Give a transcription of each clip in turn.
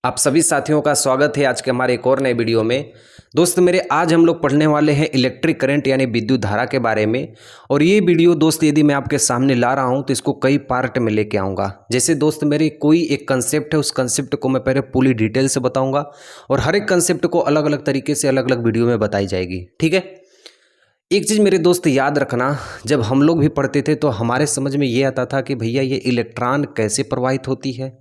आप सभी साथियों का स्वागत है आज के हमारे एक और नए वीडियो में। दोस्त मेरे, आज हम लोग पढ़ने वाले हैं इलेक्ट्रिक करंट यानी विद्युत धारा के बारे में। और ये वीडियो दोस्त यदि मैं आपके सामने ला रहा हूँ तो इसको कई पार्ट में लेके आऊँगा। जैसे दोस्त मेरे कोई एक कंसेप्ट है, उस कंसेप्ट को मैं पहले पूरी डिटेल से बताऊँगा और हर एक कंसेप्ट को अलग अलग तरीके से अलग अलग वीडियो में बताई जाएगी। ठीक है। एक चीज़ मेरे दोस्त याद रखना, जब हम लोग भी पढ़ते थे तो हमारे समझ में ये आता था कि भैया ये इलेक्ट्रॉन कैसे प्रवाहित होती है,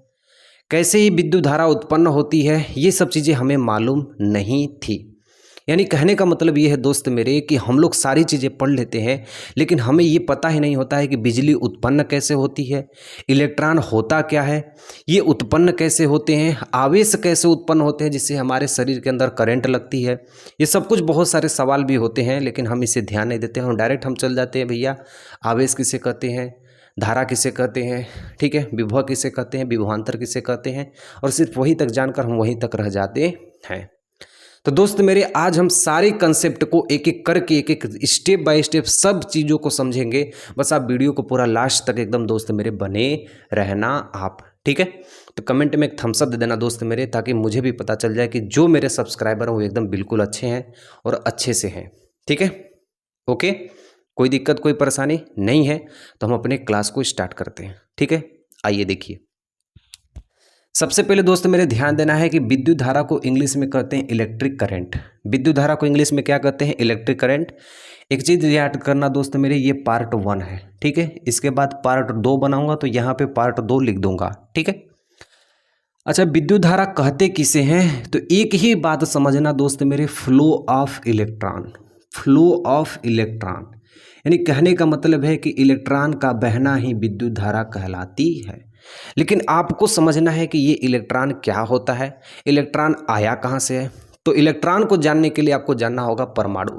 कैसे ये विद्युत धारा उत्पन्न होती है, ये सब चीज़ें हमें मालूम नहीं थी। यानी कहने का मतलब ये है दोस्त मेरे कि हम लोग सारी चीज़ें पढ़ लेते हैं लेकिन हमें ये पता ही नहीं होता है कि बिजली उत्पन्न कैसे होती है, इलेक्ट्रॉन होता क्या है, ये उत्पन्न कैसे होते हैं, आवेश कैसे उत्पन्न होते हैं जिससे हमारे शरीर के अंदर करंट लगती है। ये सब कुछ बहुत सारे सवाल भी होते हैं लेकिन हम इसे ध्यान नहीं देते हैं। डायरेक्ट हम चल जाते हैं भैया आवेश किसे कहते हैं, धारा किसे कहते हैं, ठीक है, विभव किसे कहते हैं, विभवांतर किसे कहते हैं, और सिर्फ वहीं तक जानकर हम वहीं तक रह जाते हैं। तो दोस्त मेरे आज हम सारे कंसेप्ट को एक एक करके एक एक स्टेप बाय स्टेप सब चीज़ों को समझेंगे। बस आप वीडियो को पूरा लास्ट तक एकदम दोस्त मेरे बने रहना आप, ठीक है। तो कमेंट में एक थम्स अप दे देना दोस्त मेरे, ताकि मुझे भी पता चल जाए कि जो मेरे सब्सक्राइबर हैं वो एकदम बिल्कुल अच्छे हैं और अच्छे से हैं। ठीक है, ओके, कोई दिक्कत कोई परेशानी नहीं है। तो हम अपने क्लास को स्टार्ट करते हैं। ठीक है, आइए देखिए। सबसे पहले दोस्त मेरे ध्यान देना है कि विद्युत धारा को इंग्लिश में कहते हैं इलेक्ट्रिक करंट। विद्युत धारा को इंग्लिश में क्या कहते हैं? Electric current. एक चीज़ याद करना दोस्त मेरे, ये पार्ट 1 है, ठीक है। इसके बाद पार्ट 2 बनाऊंगा तो यहाँ पे पार्ट 2 लिख दूंगा, ठीक है। अच्छा, विद्युत धारा कहते किसे हैं? तो एक ही बात समझना दोस्त मेरे, flow of electron. Flow of electron यानी कहने का मतलब है कि इलेक्ट्रॉन का बहना ही विद्युत धारा कहलाती है। लेकिन आपको समझना है कि ये इलेक्ट्रॉन क्या होता है, इलेक्ट्रॉन आया कहाँ से है। तो इलेक्ट्रॉन को जानने के लिए आपको जानना होगा परमाणु।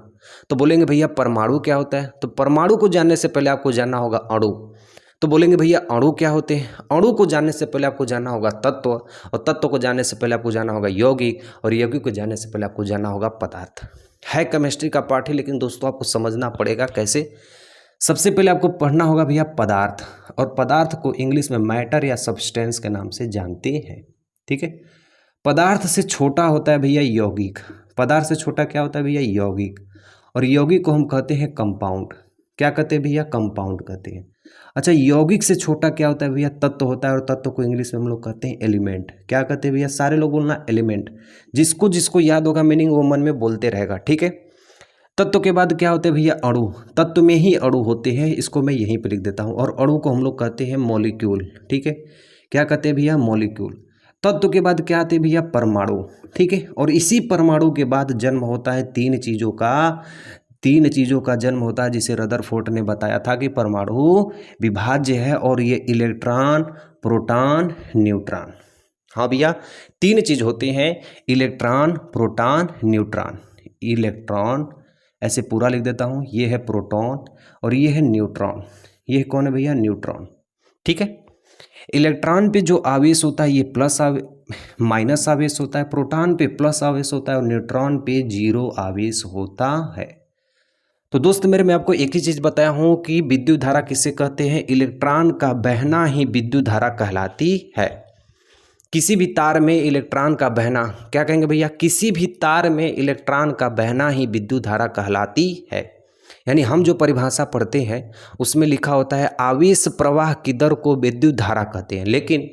तो बोलेंगे भैया परमाणु क्या होता है? तो परमाणु को जानने से पहले आपको जानना होगा अणु। तो बोलेंगे भैया अणु क्या होते हैं? अणु को जानने से पहले आपको जानना होगा तत्व, और तत्व को जानने से पहले आपको जानना होगा यौगिक, और यौगिक को जानने से पहले आपको जानना होगा पदार्थ। है केमिस्ट्री का पार्ट है लेकिन दोस्तों आपको समझना पड़ेगा कैसे। सबसे पहले आपको पढ़ना होगा भैया पदार्थ, और पदार्थ को इंग्लिश में मैटर या सब्सटेंस के नाम से जानते हैं, ठीक है। पदार्थ से छोटा होता है भैया यौगिक। पदार्थ से छोटा क्या होता है भैया? यौगिक। और यौगिक को हम कहते हैं कंपाउंड। क्या कहते हैं भैया? कंपाउंड कहते हैं। अच्छा, यौगिक से छोटा क्या होता है भैया? तत्व होता है, और तत्व को इंग्लिश में हम लोग कहते हैं एलिमेंट। क्या कहते हैं भैया? सारे लोग बोलना एलिमेंट। जिसको जिसको याद होगा मीनिंग वो मन में बोलते रहेगा, ठीक है। तत्व के बाद क्या होते हैं भैया? अणु। तत्व में ही अणु होते हैं, इसको मैं यहीं पर लिख देता हूँ। और अणु को हम लोग कहते हैं मॉलिक्यूल, ठीक है। क्या कहते हैं भैया? मॉलिक्यूल। तत्व के बाद क्या आते हैं भैया? परमाणु, ठीक है। और इसी परमाणु के बाद जन्म होता है तीन चीज़ों का जन्म होता है, जिसे रदरफोर्ड ने बताया था कि परमाणु विभाज्य है, और ये इलेक्ट्रॉन, प्रोटॉन, न्यूट्रॉन। हाँ भैया, तीन चीज़ होते हैं, इलेक्ट्रॉन, प्रोटॉन, न्यूट्रॉन। इलेक्ट्रॉन ऐसे पूरा लिख देता हूँ, ये है प्रोटॉन और ये है न्यूट्रॉन। ये कौन है भैया? न्यूट्रॉन, ठीक है। इलेक्ट्रॉन पे जो आवेश होता है ये माइनस आवेश होता है, प्रोटॉन पे प्लस आवेश होता है, और न्यूट्रॉन पे 0 आवेश होता है। तो दोस्त मेरे, मैं आपको एक ही चीज़ बताया हूँ कि विद्युत धारा किसे कहते हैं? इलेक्ट्रॉन का बहना ही विद्युत धारा कहलाती है। किसी भी तार में इलेक्ट्रॉन का बहना, क्या कहेंगे भैया? किसी भी तार में इलेक्ट्रॉन का बहना ही विद्युत धारा कहलाती है। यानी हम जो परिभाषा पढ़ते हैं उसमें लिखा होता है आवेश प्रवाह की दर को विद्युत धारा कहते हैं, लेकिन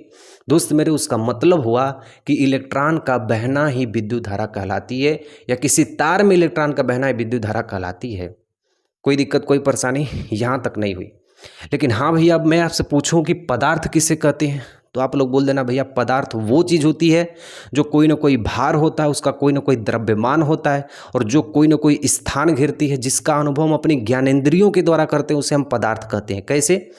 दोस्त मेरे उसका मतलब हुआ कि इलेक्ट्रॉन का बहना ही विद्युत धारा कहलाती है, या किसी तार में इलेक्ट्रॉन का बहना ही विद्युत धारा कहलाती है। कोई दिक्कत कोई परेशानी यहाँ तक नहीं हुई। लेकिन हाँ भैया, अब मैं आपसे पूछूं कि पदार्थ किसे कहते हैं, तो आप लोग बोल देना भैया पदार्थ वो चीज़ होती है जो कोई ना कोई भार होता है, उसका कोई ना कोई द्रव्यमान होता है, और जो कोई ना कोई स्थान घेरती है, जिसका अनुभव हम अपनी ज्ञानेंद्रियों के द्वारा करते हैं, उसे हम पदार्थ कहते हैं। कैसे?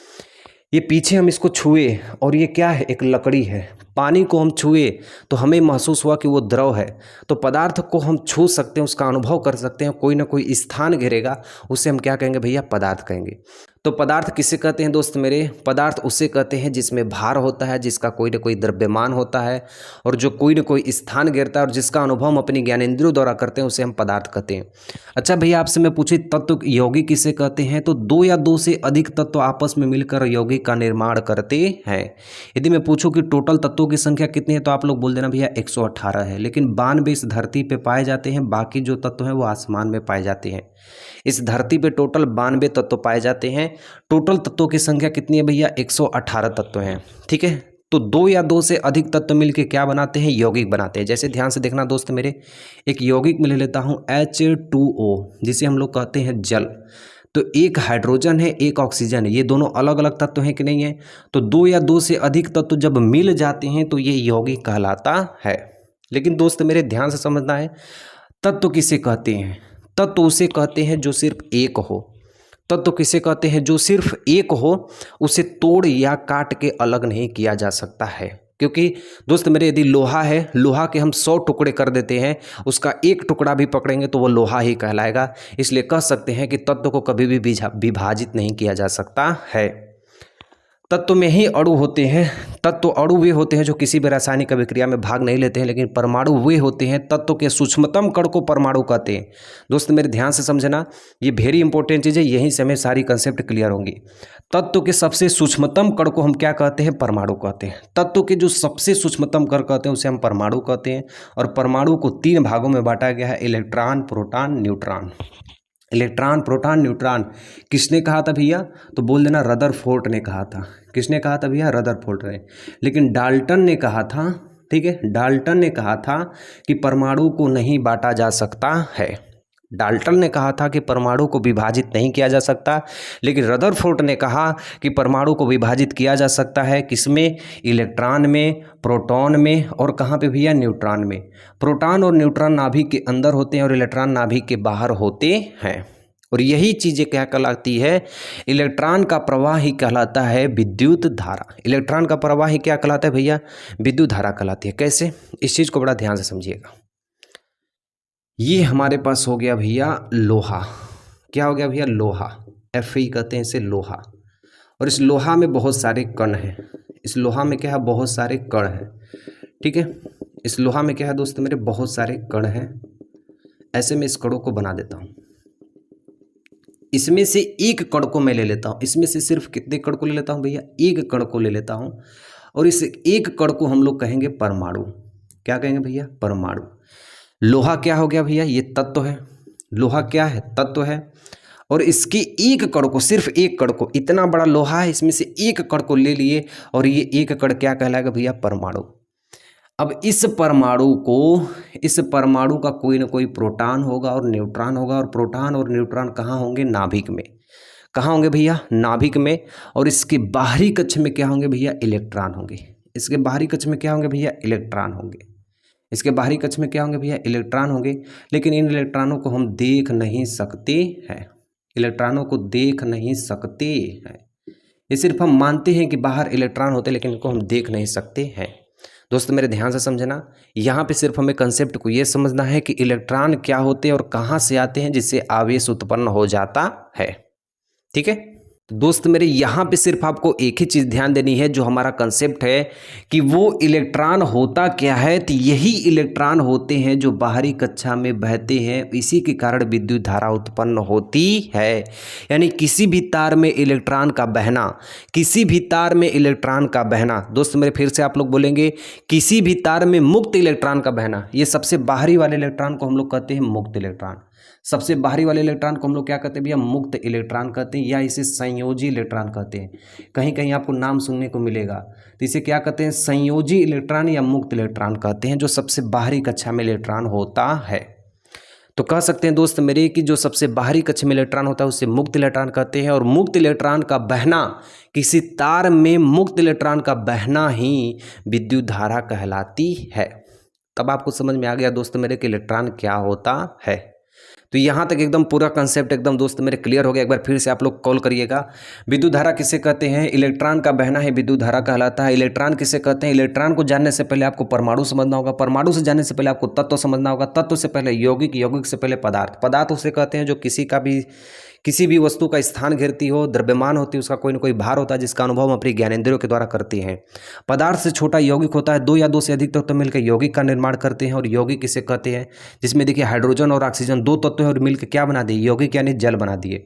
ये पीछे हम इसको छुए और ये क्या है? एक लकड़ी है। पानी को हम छुए तो हमें महसूस हुआ कि वो द्रव है। तो पदार्थ को हम छू सकते हैं, उसका अनुभव कर सकते हैं, कोई ना कोई स्थान घेरेगा, उसे हम क्या कहेंगे भैया? पदार्थ कहेंगे। तो पदार्थ किसे कहते हैं दोस्त मेरे? पदार्थ उसे कहते हैं जिसमें भार होता है, जिसका कोई न कोई द्रव्यमान होता है और जो कोई न कोई स्थान घेरता है और जिसका अनुभव हम अपनी ज्ञानेंद्रियों द्वारा करते हैं उसे हम पदार्थ कहते हैं। अच्छा भैया, आपसे मैं पूछे तत्व यौगिक किसे कहते हैं? तो दो या दो से अधिक तत्व आपस में मिलकर यौगिक का निर्माण करते हैं। यदि मैं पूछूं कि टोटल तत्वों की संख्या कितनी है तो आप लोग बोल देना भैया 118 है, लेकिन 92 इस धरती पे पाए जाते हैं, बाकी जो तत्व हैं वो आसमान में पाए जाते हैं। इस धरती पे टोटल 92 तत्व पाए जाते हैं। टोटल तत्वों की संख्या कितनी है भैया? 118 तत्व हैं। ठीक है, तो दो या दो से अधिक तत्व मिलके क्या बनाते हैं? यौगिक बनाते हैं। जैसे ध्यान से देखना दोस्त मेरे, एक यौगिक में ले लेता हूँ H2O, जिसे हम लोग कहते हैं जल। तो एक हाइड्रोजन है, एक ऑक्सीजन है, ये दोनों अलग अलग तत्व हैं कि नहीं है? तो दो या दो से अधिक तत्व जब मिल जाते हैं तो ये यौगिक कहलाता है। लेकिन दोस्त मेरे ध्यान से समझना है, तत्व किसे कहते हैं? तत्व उसे कहते हैं जो सिर्फ एक हो। तत्व किसे कहते हैं? जो सिर्फ एक हो, उसे तोड़ या काट के अलग नहीं किया जा सकता है। क्योंकि दोस्त मेरे, यदि लोहा है, लोहा के हम 100 टुकड़े कर देते हैं, उसका एक टुकड़ा भी पकड़ेंगे तो वो लोहा ही कहलाएगा। इसलिए कह सकते हैं कि तत्व को कभी भी विभाजित नहीं किया जा सकता है। तत्व में ही अणु होते हैं। तत्व अणु वे होते हैं जो किसी भी रासायनिक अभिक्रिया में भाग नहीं लेते हैं, लेकिन परमाणु वे होते हैं, तत्व के सूक्ष्मतम कण को परमाणु कहते हैं। दोस्त मेरे ध्यान से समझना, ये वेरी इंपॉर्टेंट चीज़ है, यहीं से हमें सारी कंसेप्ट क्लियर होंगी। तत्व के सबसे सूक्ष्मतम कण को हम क्या कहते हैं? परमाणु कहते हैं। तत्व के जो सबसे सूक्ष्मतम कण कहते हैं उसे हम परमाणु कहते हैं। और परमाणु को 3 भागों में बांटा गया है, electron, proton, neutron. Electron, proton, neutron किसने कहा था भैया? तो बोल देना रदरफोर्ड ने कहा था। किसने कहा था भैया? रदरफोर्ड ने। लेकिन डाल्टन ने कहा था, ठीक है, डाल्टन ने कहा था कि परमाणु को नहीं बांटा जा सकता है। डाल्टन ने कहा था कि परमाणु को विभाजित नहीं किया जा सकता, लेकिन रदरफोर्ड ने कहा कि परमाणु को विभाजित किया जा सकता है। किसमें? इलेक्ट्रॉन में, प्रोटॉन में और कहाँ पे भैया? न्यूट्रॉन में। प्रोटॉन और न्यूट्रॉन नाभिक के अंदर होते हैं और इलेक्ट्रॉन नाभिक के बाहर होते हैं। और यही चीज़ें क्या कहलाती है? इलेक्ट्रॉन का प्रवाह ही कहलाता है विद्युत धारा। इलेक्ट्रॉन का प्रवाह ही क्या कहलाता है भैया? विद्युत धारा कहलाती है। कैसे? इस चीज़ को बड़ा ध्यान से समझिएगा। ये हमारे पास हो गया भैया लोहा। क्या हो गया भैया? लोहा। Fe कहते हैं इसे, लोहा। और इस लोहा में बहुत सारे कण हैं। इस लोहा में क्या है? बहुत सारे कण हैं। ठीक है, इस लोहा में क्या है दोस्त मेरे? बहुत सारे कण हैं। ऐसे में इस कणों को बना देता हूँ। इसमें से एक कण को मैं ले लेता हूँ। इसमें से सिर्फ कितने कण को ले लेता हूँ भैया? एक कण को ले लेता हूँ। और इस एक कण को हम लोग कहेंगे परमाणु। क्या कहेंगे भैया? परमाणु। लोहा क्या हो गया भैया? ये तत्व है। लोहा क्या है? तत्व है। और इसके एक कण को, सिर्फ एक कण को, इतना बड़ा लोहा है, इसमें से एक कण को ले लिए और ये एक कण क्या कहलाएगा भैया? परमाणु। अब इस परमाणु का कोई ना कोई प्रोटॉन होगा और न्यूट्रॉन होगा, और प्रोटॉन और न्यूट्रॉन कहाँ होंगे? नाभिक में। कहाँ होंगे भैया? नाभिक में। और इसके बाहरी कक्ष में क्या होंगे भैया? इलेक्ट्रॉन होंगे। इसके बाहरी कक्ष में क्या होंगे भैया? इलेक्ट्रॉन होंगे। इसके बाहरी कक्ष में क्या होंगे भैया? इलेक्ट्रॉन होंगे। लेकिन इन इलेक्ट्रॉनों को हम देख नहीं सकते हैं। इलेक्ट्रॉनों को देख नहीं सकते हैं। ये सिर्फ हम मानते हैं कि बाहर इलेक्ट्रॉन होते हैं, लेकिन इनको हम देख नहीं सकते हैं। दोस्त मेरे ध्यान से समझना, यहाँ पे सिर्फ हमें कंसेप्ट को ये समझना है कि इलेक्ट्रॉन क्या होते हैं और कहाँ से आते हैं, जिससे आवेश उत्पन्न हो जाता है। ठीक है दोस्त मेरे, यहाँ पे सिर्फ आपको एक ही चीज़ ध्यान देनी है, जो हमारा कंसेप्ट है कि वो इलेक्ट्रॉन होता क्या है। तो यही इलेक्ट्रॉन होते हैं जो बाहरी कक्षा में बहते हैं, इसी के कारण विद्युत धारा उत्पन्न होती है। यानी किसी भी तार में इलेक्ट्रॉन का बहना, किसी भी तार में इलेक्ट्रॉन का बहना, दोस्त मेरे फिर से आप लोग बोलेंगे, किसी भी तार में मुक्त इलेक्ट्रॉन का बहना। ये सबसे बाहरी वाले इलेक्ट्रॉन को हम लोग कहते हैं मुक्त इलेक्ट्रॉन। सबसे बाहरी वाले इलेक्ट्रॉन को हम लोग क्या कहते हैं भैया? मुक्त इलेक्ट्रॉन कहते हैं, या इसे संयोजी इलेक्ट्रॉन कहते हैं। कहीं कहीं आपको नाम सुनने को मिलेगा, तो इसे क्या कहते हैं? संयोजी इलेक्ट्रॉन या मुक्त इलेक्ट्रॉन कहते हैं, जो सबसे बाहरी कक्षा में इलेक्ट्रॉन होता है। तो कह सकते हैं दोस्त मेरे कि जो सबसे बाहरी कक्षा में इलेक्ट्रॉन होता है उसे मुक्त इलेक्ट्रॉन कहते हैं। और मुक्त इलेक्ट्रॉन का बहना, किसी तार में मुक्त इलेक्ट्रॉन का बहना ही विद्युत धारा कहलाती है। तब आपको समझ में आ गया दोस्त मेरे कि इलेक्ट्रॉन क्या होता है। तो यहाँ तक एकदम पूरा कंसेप्ट एकदम दोस्त मेरे क्लियर हो गया। एक बार फिर से आप लोग कॉल करिएगा। विद्युत धारा किसे कहते हैं? इलेक्ट्रॉन का बहना ही विद्युत धारा कहलाता है। इलेक्ट्रॉन किसे कहते हैं? इलेक्ट्रॉन को जानने से पहले आपको परमाणु समझना होगा, परमाणु से जानने से पहले आपको तत्व समझना होगा, तत्व से पहले यौगिक, यौगिक से पहले पदार्थ। पदार्थ उसे कहते हैं जो किसी भी वस्तु का स्थान घेरती हो, द्रव्यमान होती है, उसका कोई न कोई भार होता है जिसका अनुभव हम अपनी ज्ञानेंद्रियों के द्वारा करते हैं। पदार्थ से छोटा यौगिक होता है, 2 या 2 से अधिक तत्व मिलकर यौगिक का निर्माण करते हैं। और यौगिक किसे कहते हैं? जिसमें देखिए हाइड्रोजन और ऑक्सीजन 2 तत्व है और मिलकर क्या बना दिए? यौगिक यानी जल बना दिए।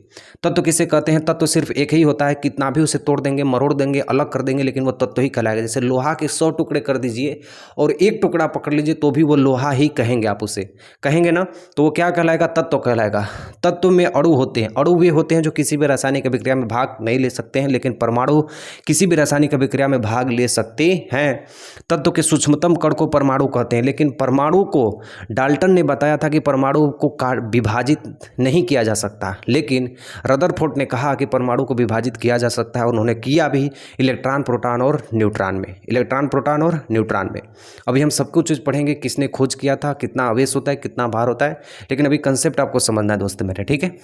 तत्व किसे कहते हैं? तत्व सिर्फ एक ही होता है, कितना भी उसे तोड़ देंगे, मरोड़ देंगे, अलग कर देंगे, लेकिन वो तत्व ही कहलाएगा। जैसे लोहा के 100 टुकड़े कर दीजिए और एक टुकड़ा पकड़ लीजिए तो भी वो लोहा ही कहेंगे, आप उसे कहेंगे ना, तो वो क्या कहलाएगा? तत्व कहलाएगा। तत्व में अणु होते हैं, अणु वे होते हैं जो किसी भी रासायनिक अभिक्रिया में भाग नहीं ले सकते हैं, लेकिन परमाणु किसी भी रासायनिक अभिक्रिया में भाग ले सकते हैं। तत्व के सूक्ष्मतम कण को परमाणु कहते हैं, लेकिन परमाणु को डाल्टन ने बताया था कि परमाणु को विभाजित नहीं किया जा सकता, लेकिन रदरफोर्ड ने कहा कि परमाणु को विभाजित किया जा सकता है, और उन्होंने किया भी इलेक्ट्रॉन, प्रोटॉन और न्यूट्रॉन में। इलेक्ट्रॉन, प्रोटॉन और न्यूट्रॉन में अभी हम सब कुछ पढ़ेंगे, किसने खोज किया था, कितना आवेश होता है, कितना भार होता है, लेकिन अभी कंसेप्ट आपको समझना है दोस्त मेरे, ठीक है।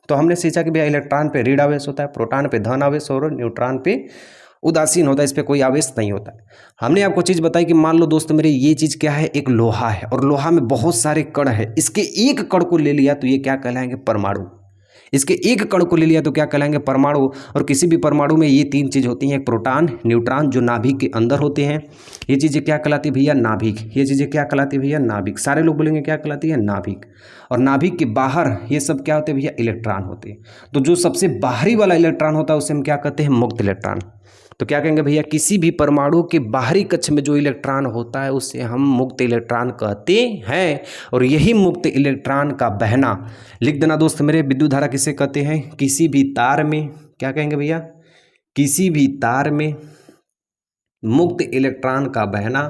तो हमने सीखा कि भैया इलेक्ट्रॉन पे ऋण आवेश होता है, प्रोटॉन पे धन आवेश और न्यूट्रॉन पे उदासीन होता है, इस पर कोई आवेश नहीं होता है। हमने आपको चीज़ बताई कि मान लो दोस्त मेरे ये चीज़ क्या है? एक लोहा है और लोहा में बहुत सारे कण है। इसके एक कण को ले लिया तो ये क्या कहलाएंगे? परमाणु। इसके एक कण को ले लिया तो क्या कहलाएंगे? परमाणु। और किसी भी परमाणु में ये 3 चीज़ होती हैं, एक प्रोटॉन, न्यूट्रॉन जो नाभिक के अंदर होते हैं, ये चीज़ें क्या कहलाती है भैया? नाभिक। ये चीज़ें क्या कहलाती है भैया? नाभिक। सारे लोग बोलेंगे क्या कहलाती है? नाभिक। और नाभिक के बाहर ये सब क्या होते हैं भैया? इलेक्ट्रॉन होते हैं। तो जो सबसे बाहरी वाला इलेक्ट्रॉन होता है उसे हम क्या कहते हैं? मुक्त इलेक्ट्रॉन। तो क्या कहेंगे भैया? किसी भी परमाणु के बाहरी कक्ष में जो इलेक्ट्रॉन होता है उसे हम मुक्त इलेक्ट्रॉन कहते हैं। और यही मुक्त इलेक्ट्रॉन का बहना, लिख देना दोस्त मेरे, विद्युत धारा किसे कहते हैं? किसी भी तार में क्या कहेंगे भैया? किसी भी तार में मुक्त इलेक्ट्रॉन का बहना,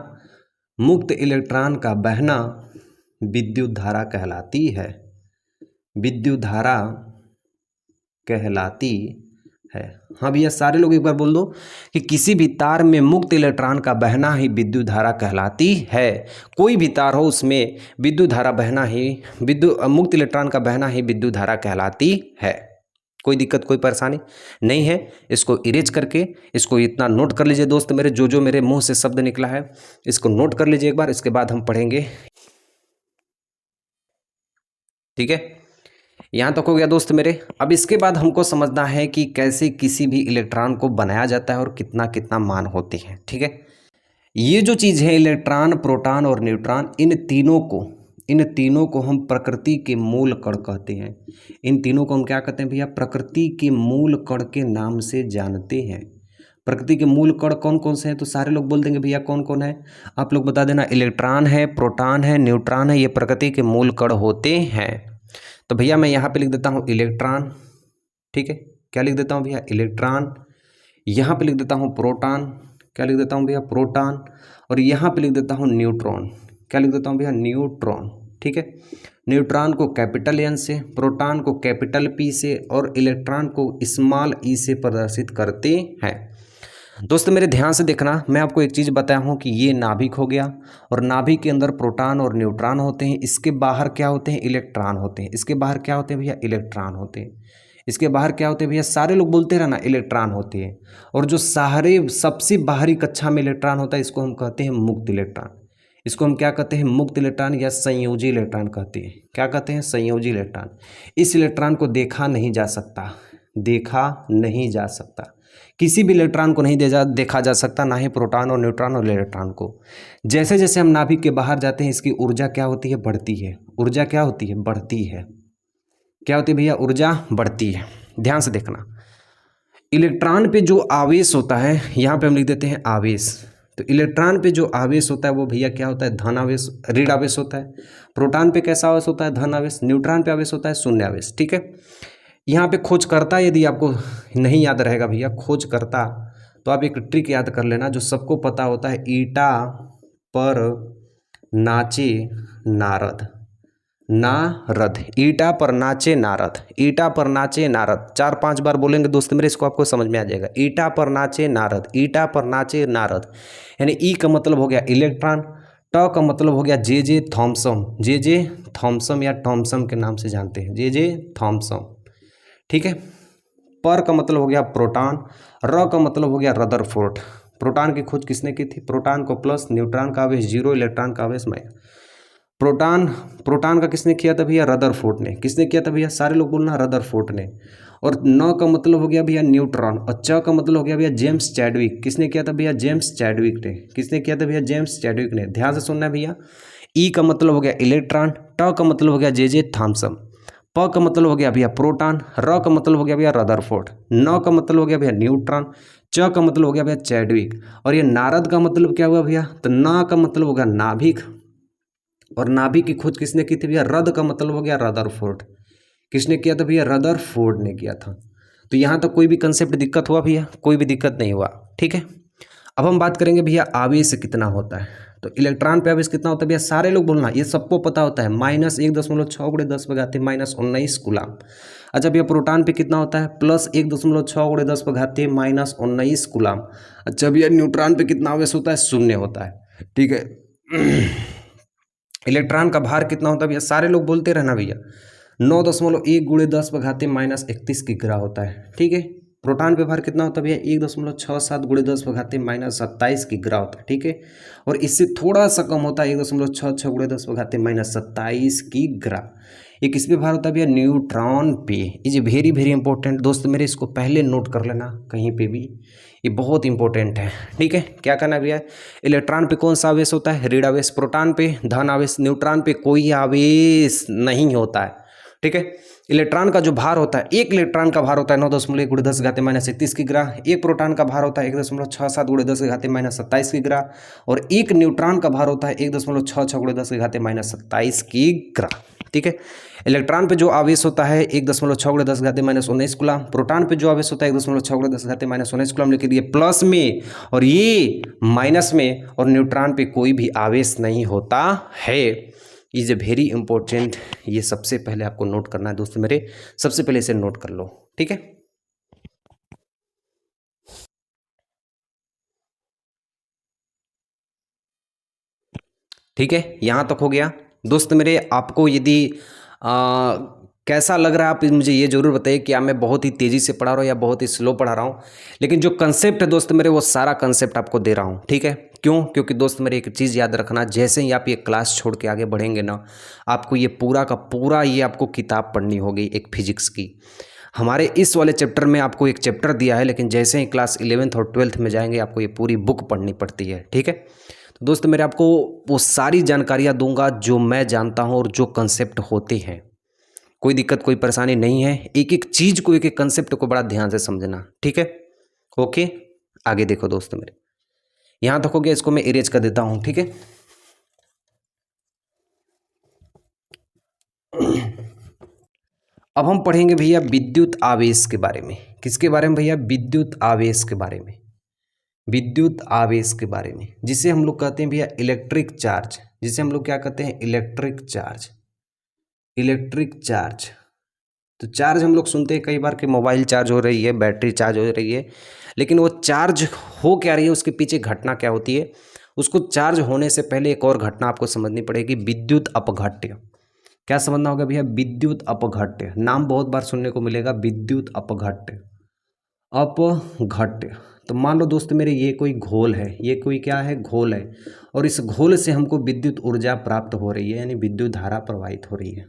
मुक्त इलेक्ट्रॉन का बहना विद्युत धारा कहलाती है। विद्युत धारा कहलाती है। हाँ भैया, सारे लोग एक बार बोल दो कि किसी भी तार में मुक्त इलेक्ट्रॉन का बहना ही विद्युत धारा कहलाती है। कोई भी तार हो उसमें विद्युत धारा बहना ही, मुक्त इलेक्ट्रॉन का बहना ही विद्युत धारा कहलाती है। कोई दिक्कत, कोई परेशानी नहीं है। इसको इरेज करके इसको इतना नोट कर लीजिए दोस्त मेरे, जो जो मेरे मुंह से शब्द निकला है इसको नोट कर लीजिए एक बार, इसके बाद हम पढ़ेंगे, ठीक है। यहाँ तक हो गया दोस्त मेरे। अब इसके बाद हमको समझना है कि कैसे किसी भी इलेक्ट्रॉन को बनाया जाता है और कितना कितना मान होते हैं, ठीक है। ये जो चीज़ है इलेक्ट्रॉन, प्रोटॉन और न्यूट्रॉन, इन तीनों को हम प्रकृति के मूल कण कहते हैं। इन तीनों को हम क्या कहते हैं भैया? प्रकृति के मूल कण के नाम से जानते हैं। प्रकृति के मूल कण कौन कौन से हैं? तो सारे लोग बोल देंगे भैया कौन कौन है, आप लोग बता देना। इलेक्ट्रॉन है, प्रोटॉन है, न्यूट्रॉन है, ये प्रकृति के मूल कण होते हैं। तो भैया मैं यहाँ पे लिख देता हूँ इलेक्ट्रॉन, ठीक है। क्या लिख देता हूँ भैया? इलेक्ट्रॉन। यहाँ पे लिख देता हूँ प्रोटॉन। क्या लिख देता हूँ भैया? प्रोटॉन। और यहाँ पे लिख देता हूँ न्यूट्रॉन। क्या लिख देता हूँ भैया? न्यूट्रॉन, ठीक है। न्यूट्रॉन को कैपिटल एन से, प्रोटॉन को कैपिटल पी से और इलेक्ट्रॉन को स्मॉल ई से प्रदर्शित करते हैं। दोस्तों मेरे ध्यान से देखना, मैं आपको एक चीज़ बताया हूँ कि ये नाभिक हो गया और नाभिक के अंदर प्रोटॉन और न्यूट्रॉन होते हैं। इसके बाहर क्या होते हैं? इलेक्ट्रॉन होते हैं। इसके बाहर क्या होते हैं भैया? इलेक्ट्रॉन होते हैं। इसके बाहर क्या होते हैं भैया? सारे लोग बोलते रहना, इलेक्ट्रॉन होते हैं। और जो सबसे बाहरी कक्षा में इलेक्ट्रॉन होता है इसको हम कहते हैं मुक्त इलेक्ट्रॉन। इसको हम क्या कहते हैं? मुक्त इलेक्ट्रॉन या संयोजी इलेक्ट्रॉन कहते हैं। क्या कहते हैं? संयोजी इलेक्ट्रॉन। इस इलेक्ट्रॉन को देखा नहीं जा सकता, देखा नहीं जा सकता। किसी भी इलेक्ट्रॉन को नहीं देखा जा सकता, ना ही प्रोटॉन और न्यूट्रॉन और इलेक्ट्रॉन को। जैसे जैसे हम नाभिक के बाहर जाते हैं इसकी ऊर्जा क्या होती है? बढ़ती है। ऊर्जा क्या होती है? बढ़ती है। क्या होती है भैया? ऊर्जा बढ़ती है। ध्यान से देखना, इलेक्ट्रॉन पे जो आवेश होता है, यहाँ पे हम लिख देते हैं आवेश। तो इलेक्ट्रॉन पे जो आवेश होता है वो भैया क्या होता है? धन आवेश, ऋण आवेश होता है। प्रोटॉन पे कैसा आवेश होता है? धन आवेश। न्यूट्रॉन पे आवेश होता है शून्य आवेश, ठीक है। यहाँ पे खोज करता, यदि आपको नहीं याद रहेगा भैया खोज करता, तो आप एक ट्रिक याद कर लेना जो सबको पता होता है, ईटा पर नाचे नारद। नारद, ईटा पर नाचे नारद, ईटा पर नाचे नारद, 4-5 बार बोलेंगे दोस्त मेरे, इसको आपको समझ में आ जाएगा। ईटा पर नाचे नारद, ईटा पर नाचे नारद, यानी ई का मतलब हो गया इलेक्ट्रॉन, ट का मतलब हो गया जे थॉम्सन, जे थॉम्सन या थॉम्सन के नाम से जानते हैं, जे थॉम्सन, ठीक है। पर का मतलब हो गया प्रोटॉन, र का मतलब हो गया रदरफोर्ड। प्रोटॉन की खोज किसने की थी? प्रोटॉन को प्लस, न्यूट्रॉन का आवेश 0, इलेक्ट्रॉन का आवेश -। प्रोटॉन, प्रोटॉन का किसने किया था भैया? रदरफोर्ड ने। किसने किया था भैया? सारे लोग बोलना रदरफोर्ड ने। और न का मतलब हो गया भैया न्यूट्रॉन, और च का मतलब हो गया भैया जेम्स चैडविक। किसने किया था भैया? जेम्स चैडविक ने। किसने किया था भैया? जेम्स चैडविक ने। ध्यान से सुनना है भैया। ई का मतलब हो गया इलेक्ट्रॉन, ट का मतलब हो गया जे थॉमसन, प का मतलब हो गया भैया प्रोटॉन, र का मतलब हो गया भैया रदरफोर्ड, न का मतलब हो गया भैया न्यूट्रॉन, च का मतलब हो गया भैया चैडविक, और ये नारद का मतलब क्या हुआ भैया? तो न का मतलब हो गया नाभिक, और नाभिक की खोज किसने की थी भैया? रद का मतलब हो गया रदरफोर्ड। किसने किया था भैया? रदरफोर्ड ने किया था। तो यहाँ तक कोई भी कंसेप्ट दिक्कत हुआ भैया? कोई भी दिक्कत नहीं हुआ, ठीक है। अब हम बात करेंगे भैया आवेश कितना होता है। तो इलेक्ट्रॉन पे आवेश कितना होता है भैया? सारे लोग बोलना, ये सबको पता होता है, -1.6×10⁻⁻19 कूलाम। अच्छा भैया प्रोटॉन पे कितना होता है? +1.6×10⁻19 कूलाम। अच्छा भैया न्यूट्रॉन पे कितना आवेश होता है? 0 होता है, ठीक है। इलेक्ट्रॉन का भार कितना होता है भैया? सारे लोग बोलते रहना भैया, 9.1 × 10⁻³ की ग्रा होता है, ठीक है। प्रोटॉन पे भार कितना होता है भैया? 1.67 × 10⁻27 की ग्रा होता है, ठीक है। और इससे थोड़ा सा कम होता है 1.66 × 10⁻27 की ग्रा। ये किस पे भार होता है भैया? न्यूट्रॉन पे। इज वेरी वेरी इंपॉर्टेंट दोस्त मेरे, इसको पहले नोट कर लेना कहीं पे भी, ये बहुत इंपॉर्टेंट है, ठीक है। क्या करना है भैया? इलेक्ट्रॉन पे कौन सा आवेश होता है? ऋण आवेश। प्रोटॉन पे धन आवेश। न्यूट्रॉन पे कोई आवेश नहीं होता है, ठीक है। इलेक्ट्रॉन का जो भार होता है, एक इलेक्ट्रॉन का भार होता है 9.1 × 10⁻31 की ग्रा। एक प्रोटॉन का भार होता है 1.67 × 10⁻27 की ग्रा। और एक न्यूट्रॉन का भार होता है 1.66 × 10⁻27 की ग्रा, ठीक है। इलेक्ट्रॉन पे जो आवेश होता है 1.6 × 10⁻19 कूलाम। प्रोटॉन पे जो आवेश होता है 1.6 × 10⁻19 कूलाम, लेकिन ये प्लस में और ये माइनस में, और न्यूट्रॉन पे कोई भी आवेश नहीं होता है। इज ए वेरी इंपॉर्टेंट, ये सबसे पहले आपको नोट करना है दोस्तों मेरे, सबसे पहले इसे नोट कर लो, ठीक है। ठीक है, यहाँ तक हो गया दोस्त मेरे। आपको यदि कैसा लग रहा है आप मुझे ये जरूर बताइए, क्या मैं बहुत ही तेज़ी से पढ़ा रहा हूँ या बहुत ही स्लो पढ़ा रहा हूँ। लेकिन जो कंसेप्ट है दोस्त मेरे, वो सारा कंसेप्ट आपको दे रहा हूँ, ठीक है। क्यों? क्योंकि दोस्त मेरे एक चीज़ याद रखना, जैसे ही आप ये क्लास छोड़ के आगे बढ़ेंगे ना, आपको ये पूरा का पूरा ये आपको किताब पढ़नी होगी एक फिजिक्स की। हमारे इस वाले चैप्टर में आपको एक चैप्टर दिया है, लेकिन जैसे ही क्लास 11th और 12th में जाएंगे आपको ये पूरी बुक पढ़नी पड़ती है, ठीक है। तो दोस्त मेरे आपको वो सारी जानकारियाँ दूंगा जो मैं जानता हूँ और जो कंसेप्ट होते हैं। कोई दिक्कत कोई परेशानी नहीं है, एक एक चीज़ को एक एक कंसेप्ट को बड़ा ध्यान से समझना, ठीक है। ओके, आगे देखो दोस्त मेरे, यहाँ तक हो गया, इसको मैं इरेज कर देता हूँ, ठीक है। अब हम पढ़ेंगे भैया विद्युत आवेश के बारे में। किसके बारे में भैया? विद्युत आवेश के बारे में। विद्युत आवेश के बारे में, जिसे हम लोग कहते हैं भैया इलेक्ट्रिक चार्ज। जिसे हम लोग क्या कहते हैं? Electric charge. इलेक्ट्रिक चार्ज, तो चार्ज हम लोग सुनते हैं कई बार कि मोबाइल चार्ज हो रही है, बैटरी चार्ज हो रही है, लेकिन वो चार्ज हो क्या रही है, उसके पीछे घटना क्या होती है। उसको चार्ज होने से पहले एक और घटना आपको समझनी पड़ेगी, विद्युत अपघट्य। क्या समझना होगा भैया? विद्युत अपघट्य, नाम बहुत बार सुनने को मिलेगा, विद्युत अपघट्य। अपघट्य, तो मान लो दोस्त मेरे ये कोई घोल है, ये कोई क्या है? घोल है, और इस घोल से हमको विद्युत ऊर्जा प्राप्त हो रही है, यानी विद्युत धारा प्रवाहित हो रही है,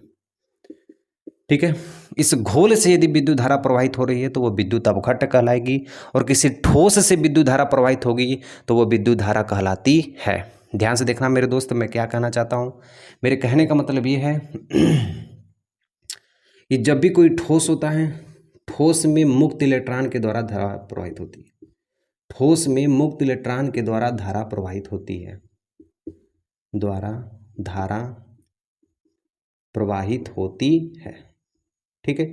ठीक है। इस घोल से यदि विद्युत धारा प्रवाहित हो रही है तो वो विद्युत अपघट्य कहलाएगी, और किसी ठोस से विद्युत धारा प्रवाहित होगी तो वो विद्युत धारा कहलाती है। ध्यान से देखना मेरे दोस्त, मैं क्या कहना चाहता हूँ। मेरे कहने का मतलब ये है कि जब भी कोई ठोस होता है, ठोस में मुक्त इलेक्ट्रॉन के द्वारा धारा प्रवाहित होती है। ठोस में मुक्त इलेक्ट्रॉन के द्वारा धारा प्रवाहित होती है, द्वारा धारा प्रवाहित होती है, ठीक है।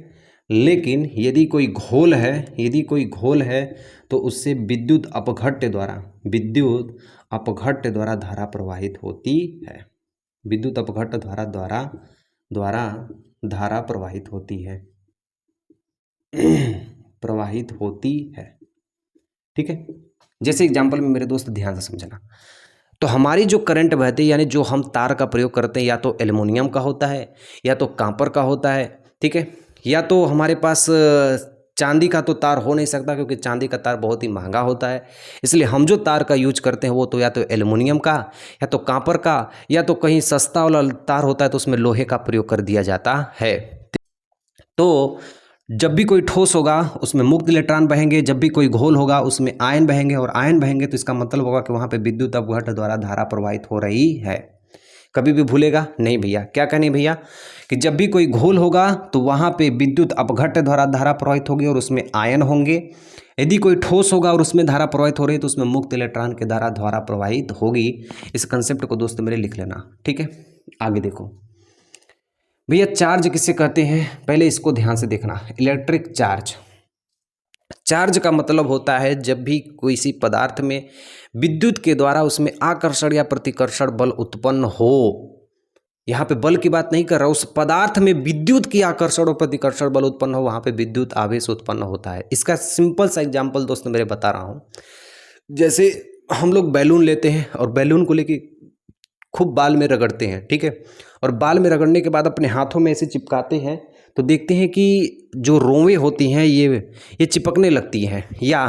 लेकिन यदि कोई घोल है, यदि कोई घोल है तो उससे विद्युत अपघट्य द्वारा, विद्युत अपघट्य द्वारा धारा प्रवाहित होती है। विद्युत अपघट्य द्वारा धारा प्रवाहित होती है प्रवाहित होती है, ठीक है। जैसे एग्जांपल में मेरे दोस्त ध्यान से समझना, तो हमारी जो करंट बहती है, यानी जो हम तार का प्रयोग करते हैं, या तो एल्युमिनियम का होता है या तो कॉपर का होता है, ठीक है। या तो हमारे पास चांदी का तो तार हो नहीं सकता, क्योंकि चांदी का तार बहुत ही महंगा होता है। इसलिए हम जो तार का यूज करते हैं वो तो या तो एल्युमिनियम का, या तो कॉपर का, या तो कहीं सस्ता वाला तार होता है तो उसमें लोहे का प्रयोग कर दिया जाता है। तो जब भी कोई ठोस होगा उसमें मुक्त इलेक्ट्रॉन बहेंगे, जब भी कोई घोल होगा उसमें आयन बहेंगे, और आयन बहेंगे तो इसका मतलब होगा कि वहाँ पे विद्युत अपघट्ट द्वारा धारा प्रवाहित हो रही है। कभी भी भूलेगा नहीं भैया, क्या कहनी भैया कि जब भी कोई घोल होगा तो वहाँ पे विद्युत अपघट्ट द्वारा धारा प्रवाहित होगी और उसमें आयन होंगे। यदि कोई ठोस होगा और उसमें धारा प्रवाहित हो रही है तो उसमें मुक्त इलेक्ट्रॉन के द्वारा धारा प्रवाहित होगी। इस कंसेप्ट को दोस्तों मेरे लिख लेना, ठीक है। आगे देखो भैया, चार्ज किसे कहते हैं, पहले इसको ध्यान से देखना। इलेक्ट्रिक चार्ज, चार्ज का मतलब होता है जब भी किसी पदार्थ में विद्युत के द्वारा उसमें आकर्षण या प्रतिकर्षण बल उत्पन्न हो। यहाँ पे बल की बात नहीं कर रहा, उस पदार्थ में विद्युत की आकर्षण और प्रतिकर्षण बल उत्पन्न हो, वहाँ पे विद्युत आवेश उत्पन्न होता है। इसका सिंपल सा एग्जांपल दोस्तों मेरे बता रहा हूँ। जैसे हम लोग बैलून लेते हैं और बैलून को लेके खूब बाल में रगड़ते हैं, ठीक है, और बाल में रगड़ने के बाद अपने हाथों में ऐसे चिपकाते हैं तो देखते हैं कि जो रोवें होती हैं ये चिपकने लगती हैं। या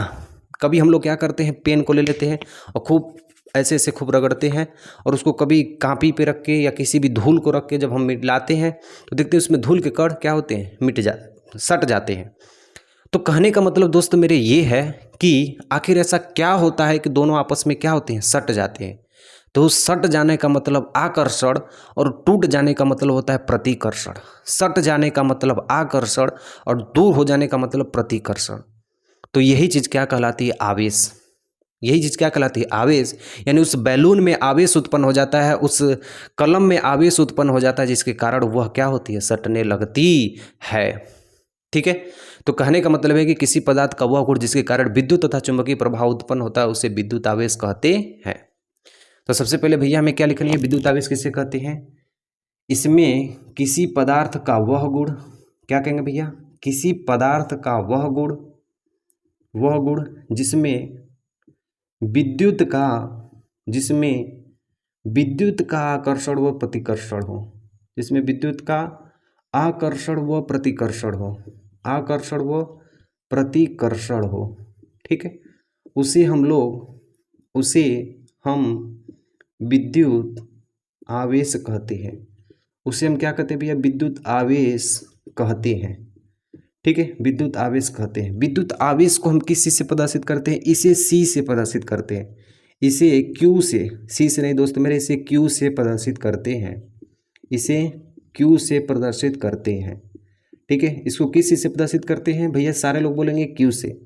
कभी हम लोग क्या करते हैं, पेन को ले लेते हैं और खूब ऐसे ऐसे खूब रगड़ते हैं, और उसको कभी कापी पे रख के या किसी भी धूल को रख के जब हम मिलाते हैं तो देखते हैं उसमें धूल के कण क्या होते हैं, सट जाते हैं। तो कहने का मतलब दोस्त मेरे ये है कि आखिर ऐसा क्या होता है कि दोनों आपस में क्या होते हैं, सट जाते हैं। तो सट जाने का मतलब आकर्षण और टूट जाने का मतलब होता है प्रतिकर्षण। सट जाने का मतलब आकर्षण और दूर हो जाने का मतलब प्रतिकर्षण। तो यही चीज़ क्या कहलाती है, आवेश। यही चीज़ क्या कहलाती है, आवेश। यानी उस बैलून में आवेश उत्पन्न हो जाता है, उस कलम में आवेश उत्पन्न हो जाता है, जिसके कारण वह क्या होती है, सटने लगती है। ठीक है। तो कहने का मतलब है कि किसी पदार्थ का वह गुण जिसके कारण विद्युत तथा चुंबकीय प्रभाव उत्पन्न होता है उसे विद्युत आवेश कहते हैं। तो सबसे पहले भैया हमें क्या लिखनी है, विद्युत आवेश किसे कहते हैं। इसमें किसी पदार्थ का वह गुण, क्या कहेंगे भैया, किसी पदार्थ का वह गुण जिसमें विद्युत का आकर्षण व प्रतिकर्षण हो, जिसमें विद्युत का आकर्षण व प्रतिकर्षण हो, ठीक है, उसे हम विद्युत आवेश कहते हैं। उसे हम क्या कहते हैं भैया, विद्युत आवेश कहते हैं। ठीक है, विद्युत आवेश कहते हैं। विद्युत आवेश को हम किस चीज से प्रदर्शित करते हैं, इसे सी से प्रदर्शित करते हैं। इसे क्यू से, सी से नहीं दोस्तों मेरे, इसे क्यू से प्रदर्शित करते हैं। इसे क्यू से प्रदर्शित करते हैं। ठीक है, इसको किस चीज से प्रदर्शित करते हैं भैया, सारे लोग बोलेंगे क्यू से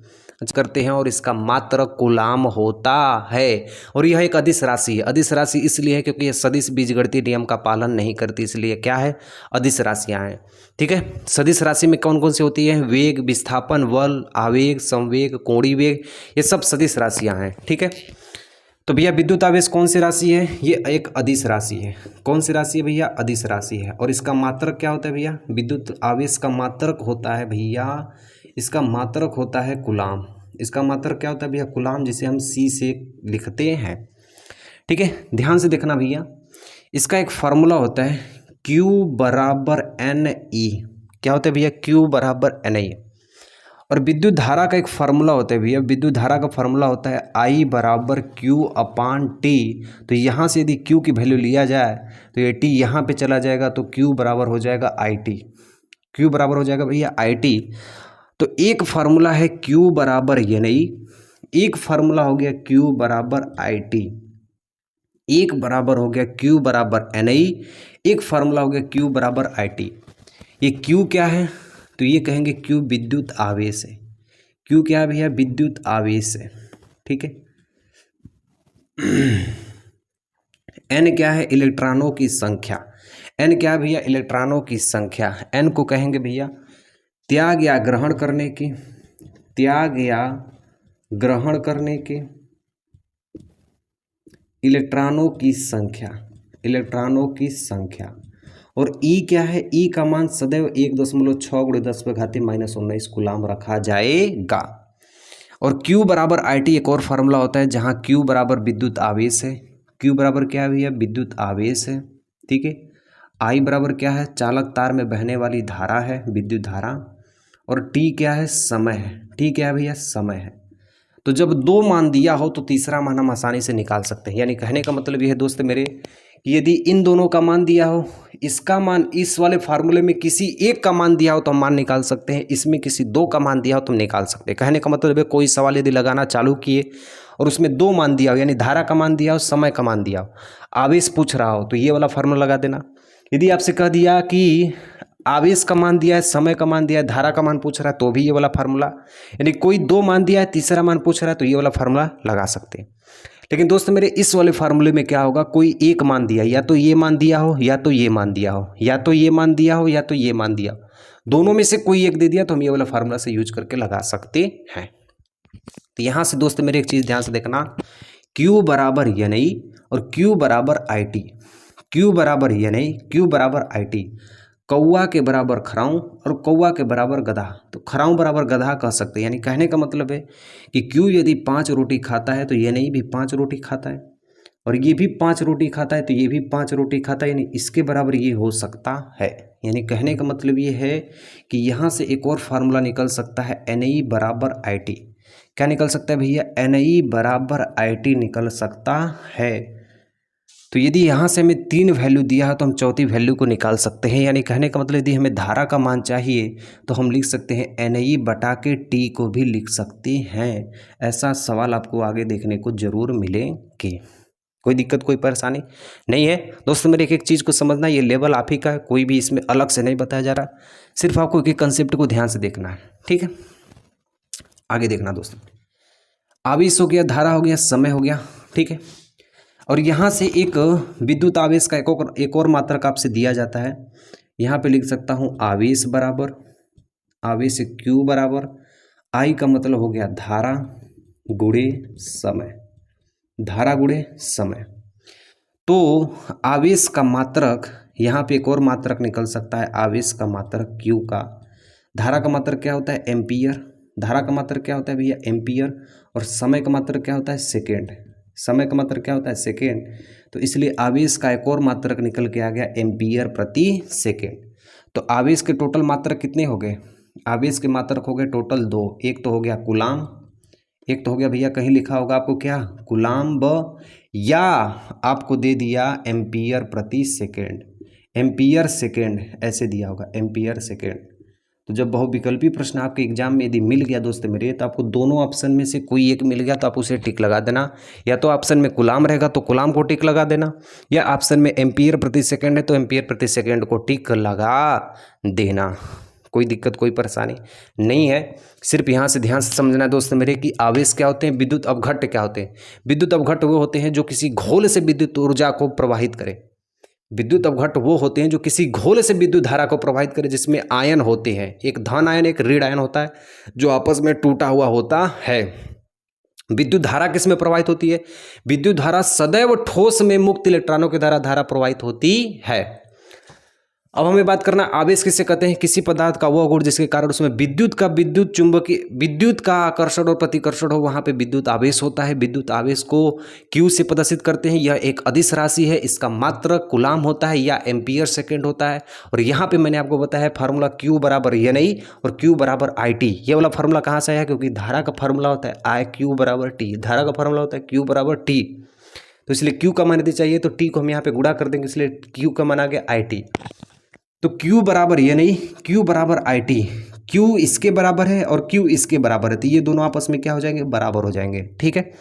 करते हैं, और इसका मात्रक कूलाम होता है। और यह एक अदिश राशि है। अदिश राशि इसलिए है क्योंकि यह सदिश बीजगणितीय नियम का पालन नहीं करती, इसलिए क्या है, अदिश राशियां हैं। ठीक है, सदिश राशि में कौन कौन सी होती है, वेग, विस्थापन, बल, आवेग, संवेग, कोणीय वेग, ये सब सदिश राशियां हैं। ठीक है, तो भैया विद्युत आवेश कौन सी राशि है, ये एक अदिश राशि है। कौन सी राशि है भैया, अदिश राशि है। और इसका मात्रक क्या होता है भैया, विद्युत आवेश का मात्रक होता है भैया, इसका मात्रक होता है कूलाम। इसका मात्रक क्या होता है भैया, कूलाम, जिसे हम सी से लिखते हैं। ठीक है, ध्यान से देखना भैया, इसका एक फार्मूला होता है Q बराबर NE। क्या होता है भैया, Q बराबर NE। और विद्युत धारा का एक फार्मूला होता है भैया, विद्युत धारा का फार्मूला होता है I बराबर Q अपान T। तो यहाँ से यदि Q की वैल्यू लिया जाए तो ये T यहाँ पे चला जाएगा, तो Q बराबर हो जाएगा IT। Q बराबर हो जाएगा भैया IT। तो एक फार्मूला है Q बराबर NE, एक फार्मूला हो गया Q बराबर IT, एक बराबर हो गया Q बराबर NE, एक फार्मूला हो गया Q बराबर IT। ये Q क्या है, तो ये कहेंगे Q विद्युत आवेश है। Q क्या है भैया, विद्युत आवेश है। ठीक है, N क्या है, इलेक्ट्रॉनों की संख्या। N क्या है भैया, इलेक्ट्रॉनों की संख्या। N को कहेंगे भैया त्याग या ग्रहण करने के, त्याग या ग्रहण करने के इलेक्ट्रॉनों की संख्या, इलेक्ट्रॉनों की संख्या। और E क्या है, E का मान सदैव 1.6 × 10⁻⁻19 कूलाम रखा जाएगा। और Q बराबर IT एक और फार्मूला होता है जहां Q बराबर विद्युत आवेश है। Q बराबर क्या है भैया, विद्युत आवेश है। ठीक है, I बराबर क्या है, चालक तार में बहने वाली धारा है, विद्युत धारा। और टी क्या है, समय है। टी क्या है भैया, समय है। तो जब दो मान दिया हो तो तीसरा मान हम आसानी से निकाल सकते हैं। यानी कहने का मतलब ये है दोस्त मेरे कि यदि इन दोनों का मान दिया हो, इसका मान इस वाले फार्मूले में किसी एक का मान दिया हो तो हम मान निकाल सकते हैं, इसमें किसी दो का मान दिया हो तो हम निकाल सकते हैं। कहने का मतलब है कोई सवाल यदि लगाना चालू किए और उसमें दो मान दिया हो, यानी धारा का मान दिया हो, समय का मान दिया हो, आवेश पूछ रहा हो, तो ये वाला फार्मूला लगा देना। यदि आपसे कह दिया कि आवेश का मान दिया है, समय का मान दिया है, धारा का मान पूछ रहा है, तो भी ये वाला फार्मूला, यानी कोई दो मान दिया है, तीसरा मान पूछ रहा है, तो ये वाला फार्मूला लगा सकते हैं। लेकिन दोस्त मेरे इस वाले फार्मूले में क्या होगा, कोई एक मान दिया, या तो ये मान दिया हो या तो ये मान दिया हो, या तो ये मान दिया हो या तो ये मान दिया हो, दोनों में से कोई एक दे दिया तो हम ये वाला फार्मूला से यूज करके लगा सकते हैं। तो यहाँ से दोस्त मेरे एक चीज़ ध्यान से देखना, Q बराबर NI और Q बराबर IT। Q बराबर NI, Q बराबर IT। कौआ के बराबर खराऊं और कौआ के बराबर गधा, तो खराऊं बराबर गधा कह सकते हैं। यानी कहने का मतलब है कि Q यदि 5 रोटी खाता है तो NI भी 5 रोटी खाता है, और ये भी 5 रोटी खाता है तो ये भी 5 रोटी खाता है, यानी इसके बराबर ये हो सकता है। यानी कहने का मतलब ये है कि यहाँ से एक और फार्मूला निकल सकता है, NI बराबर IT। क्या निकल सकता है भैया, NI बराबर IT निकल सकता है। तो यदि यहाँ से हमें 3 वैल्यू दिया है तो हम चौथी वैल्यू को निकाल सकते हैं। यानी कहने का मतलब यदि हमें धारा का मान चाहिए तो हम लिख सकते हैं NI बटा के T को भी लिख सकते हैं। ऐसा सवाल आपको आगे देखने को जरूर मिलेंगे। कोई दिक्कत कोई परेशानी नहीं है दोस्तों मेरे। एक एक चीज़ को समझना, ये लेवल आप ही का है, कोई भी इसमें अलग से नहीं बताया जा रहा, सिर्फ आपको एक एक कंसेप्ट को ध्यान से देखना है, ठीक है। आगे देखना दोस्तों, आवेश हो गया, धारा हो गया, समय हो गया, ठीक है। और यहाँ से एक विद्युत आवेश का एक और मात्रक आपसे दिया जाता है। यहाँ पे लिख सकता हूँ आवेश बराबर, आवेश Q बराबर I का मतलब हो गया धारा गुणे समय, धारा गुणे समय। तो आवेश का मात्रक, यहाँ पे एक और मात्रक निकल सकता है, आवेश का मात्रक Q का। धारा का मात्रक क्या होता है, एम्पियर। धारा का मात्रक क्या होता है भैया, एम्पियर। और समय का मात्रक क्या होता है, सेकेंड। समय का मात्रक क्या होता है, सेकेंड। तो इसलिए आवेश का एक और मात्रक निकल के आ गया, एम्पियर प्रति सेकेंड। तो आवेश के टोटल मात्रक कितने हो गए, आवेश के मात्रक हो गए टोटल 2। एक तो हो गया कूलाम, एक तो हो गया भैया कहीं लिखा होगा आपको क्या, कूलाम्ब, या आपको दे दिया एम्पियर प्रति सेकेंड, एम्पियर सेकेंड ऐसे दिया होगा, एम्पियर सेकेंड। तो जब बहुविकल्पी प्रश्न आपके एग्जाम में यदि मिल गया दोस्त मेरे, तो आपको दोनों ऑप्शन में से कोई एक मिल गया तो आप उसे टिक लगा देना। या तो ऑप्शन में कूलाम रहेगा तो कूलाम को टिक लगा देना, या ऑप्शन में एम्पियर प्रति सेकेंड है तो एम्पियर प्रति सेकेंड को टिक लगा देना। कोई दिक्कत कोई परेशानी नहीं है। सिर्फ यहाँ से ध्यान से समझना है दोस्त मेरे कि आवेश क्या होते हैं, विद्युत अवघट्ट क्या होते हैं। विद्युत अवघट्ट वो होते हैं जो किसी घोल से विद्युत ऊर्जा को प्रवाहित करें। विद्युत अवघट्ट वो होते हैं जो किसी घोल से विद्युत धारा को प्रवाहित करे जिसमें आयन होते हैं, एक धन आयन एक ऋण आयन होता है जो आपस में टूटा हुआ होता है। विद्युत धारा किस में प्रवाहित होती है, विद्युत धारा सदैव ठोस में मुक्त इलेक्ट्रॉनों के द्वारा धारा प्रवाहित होती है। अब हमें बात करना, आवेश किसे कहते हैं, किसी पदार्थ का वह गुण जिसके कारण उसमें विद्युत का आकर्षण और प्रतिकर्षण हो, वहां पे विद्युत आवेश होता है। विद्युत आवेश को Q से प्रदर्शित करते हैं। यह एक अदिश राशि है, इसका मात्रक कूलाम होता है या एम्पियर सेकेंड होता है। और यहाँ पे मैंने आपको बताया फार्मूला Q बराबर NI और Q बराबर IT। ये वाला फार्मूला कहाँ से आया, क्योंकि धारा का फार्मूला होता है IQ बराबर T, धारा का फार्मूला होता है Q बराबर T। तो इसलिए Q का मान यदि चाहिए तो T को हम यहाँ पे गुणा कर देंगे, इसलिए Q का मान आ गया IT। तो Q बराबर ये नहीं, Q बराबर IT, Q इसके बराबर है और Q इसके बराबर है, तो ये दोनों आपस में क्या हो जाएंगे, बराबर हो जाएंगे, ठीक है